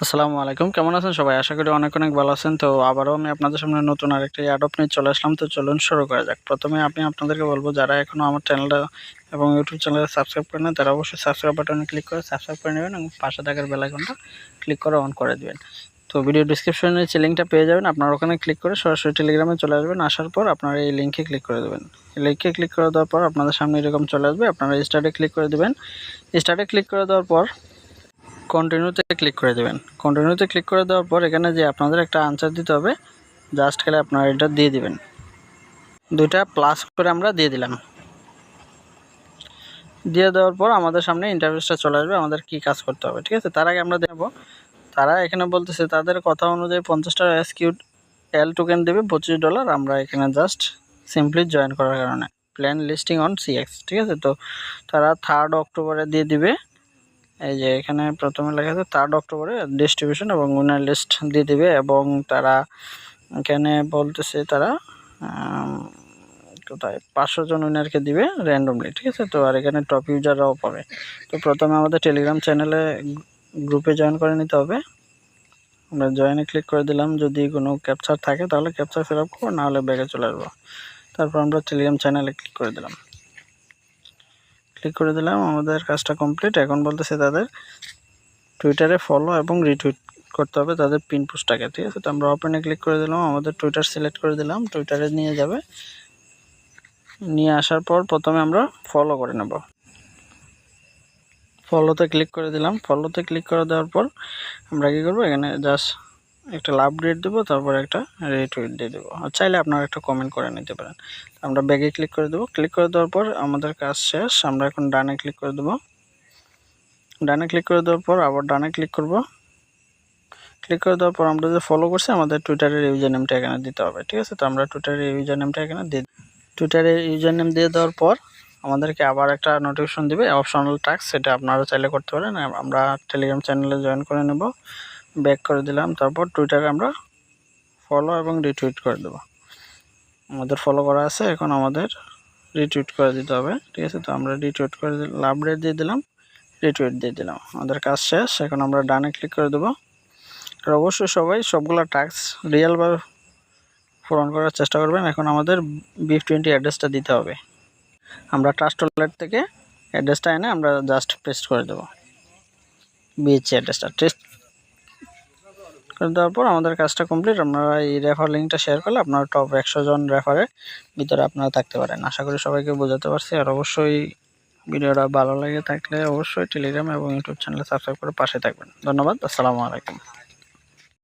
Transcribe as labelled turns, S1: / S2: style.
S1: আসসালামু আলাইকুম, কেমন আছেন সবাই? আশা করি অনেক অনেক ভালো আছেন। তো আবারও আমি আপনাদের সামনে নতুন আরেকটি অ্যাডপ নিয়ে চলে আসলাম। তো চলুন শুরু করা যাক। প্রথমে আমি আপনাদেরকে বলবো, যারা এখনও আমার চ্যানেলটা এবং ইউটিউব চ্যানেলে সাবস্ক্রাইব করে নেন, তারা অবশ্যই সাবস্ক্রাইব বাটনে ক্লিক করে সাবস্ক্রাইব করে নেবেন এবং পাশে থাকার বেল আইকনটা ক্লিক করে অন করে দেবেন। তো ভিডিও ডিসক্রিপশনে যে লিঙ্কটা পেয়ে যাবেন, আপনারা ওখানে ক্লিক করে সরাসরি টেলিগ্রামে চলে আসবেন। আসার পর আপনারা এই লিঙ্কে ক্লিক করে দেবেন। এই লিঙ্কে ক্লিক করে দেওয়ার পর আপনাদের সামনে এরকম চলে আসবে। আপনারা স্টার্টে ক্লিক করে দেবেন। স্টার্টে ক্লিক করে দেওয়ার পর কন্টিনিউতে ক্লিক করে দেবেন। কন্টিনিউতে ক্লিক করে দেওয়ার পর এখানে যে আপনাদের একটা আনসার দিতে হবে, জাস্ট খেলে আপনারা এটা দিয়ে দিবেন। দুইটা প্লাস করে আমরা দিয়ে দিলাম। দিয়ে দেওয়ার পর আমাদের সামনে ইন্টারফেসটা চলে আসবে, আমাদের কি কাজ করতে হবে। ঠিক আছে, তার আগে আমরা দেখব তারা এখানে বলতেছে তাদের কথা অনুযায়ী 50টা SQL টোকেন দেবে $25। আমরা এখানে জাস্ট সিম্পলি জয়েন করার কারণে প্ল্যান লিস্টিং অন CX। ঠিক আছে, তো তারা 3rd অক্টোবরে দিয়ে দিবে। এই যে এখানে প্রথমে লেখা আছে 3rd অক্টোবরে ডিস্ট্রিবিউশন এবং উইনার লিস্ট দিয়ে দিবে। এবং তারা এখানে বলতেছে তারা কোথায় 500 জন উইনারকে দিবে র্যান্ডমলি। ঠিক আছে, তো আর এখানে টপ ইউজাররাও পাবে। তো প্রথমে আমাদের টেলিগ্রাম চ্যানেলে গ্রুপে জয়েন করে নিতে হবে। আমরা জয়েনে ক্লিক করে দিলাম। যদি কোনো ক্যাপচার থাকে তাহলে ক্যাপচার ফিল আপ করবো, নাহলে ব্যাগে চলে আসবো। তারপর আমরা টেলিগ্রাম চ্যানেলে ক্লিক করে দিলাম। আমাদের কাজটা কমপ্লিট। এখন বলতেছে তাদের টুইটারে ফলো এবং রিটুইট করতে হবে তাদের পিন পোস্টটাকে। ঠিক আছে, তো আমরা ওপেনে ক্লিক করে দিলাম। আমাদের টুইটার সিলেক্ট করে দিলাম, টুইটারে নিয়ে যাবে। নিয়ে আসার পর প্রথমে আমরা ফলো করে নেব। ফলোতে ক্লিক করে দিলাম। ফলোতে ক্লিক করে দেওয়ার পর আমরা কী করবো, এখানে জাস্ট একটা লাভ রেট দেবো, তারপর একটা রিটুইট দিয়ে দেবো। আর চাইলে আপনারা একটা কমেন্ট করে নিতে পারেন। আমরা ব্যাগে ক্লিক করে দেবো। ক্লিক করে দেওয়ার পর আমাদের কাজ শেষ। আমরা এখন ডানে ক্লিক করে দেবো। ডানে ক্লিক করে দেওয়ার পর আবার ডানে ক্লিক করব। ক্লিক করে দেওয়ার পর আমরা যে ফলো করছি, আমাদের টুইটারের ইউজার নেমটা এখানে দিতে হবে। ঠিক আছে, তো আমরা টুইটারের ইউজার নেমটা এখানে টুইটারের ইউজার নেম দিয়ে দেওয়ার পর আমাদেরকে আবার একটা নোটিফিকেশন দিবে অপশনাল টাস্ক, সেটা আপনারা চাইলে করতে পারেন। আমরা টেলিগ্রাম চ্যানেলে জয়েন করে নেব। ব্যাক করে দিলাম। তারপর টুইটারে আমরা ফলো এবং রিটুইট করে দেব। আমাদের ফলো করা আছে, এখন আমাদের রিটুইট করে দিতে হবে। ঠিক আছে, তো আমরা রিটুইট করে লাভ রেট দিয়ে দিলাম, রিটুইট দিয়ে দিলাম। আমাদের কাজ শেষ। এখন আমরা ডানে ক্লিক করে দেবো। আর অবশ্যই সবাই সবগুলো টাস্ক রিয়েলভাবে পূরণ করার চেষ্টা করবেন। এখন আমাদের BIF20 অ্যাড্রেসটা দিতে হবে। আমরা ট্রাস্ট ওয়ালেট থেকে অ্যাড্রেসটা এনে আমরা জাস্ট পেস্ট করে দেবো। BHC অ্যাড্রেসটা টেস্ট করে দেওয়ার পর আমাদের কাজটা কমপ্লিট। আপনারা এই রেফার লিঙ্কটা শেয়ার করলে আপনারা টপ 100 জন রেফারের ভিতরে আপনারা থাকতে পারেন। আশা করি সবাইকে বোঝাতে পারছি। আর অবশ্যই ভিডিওটা ভালো লেগে থাকলে অবশ্যই টেলিগ্রাম এবং ইউটিউব চ্যানেলে সাবস্ক্রাইব করে পাশে থাকবেন। ধন্যবাদ। আসসালামু আলাইকুম।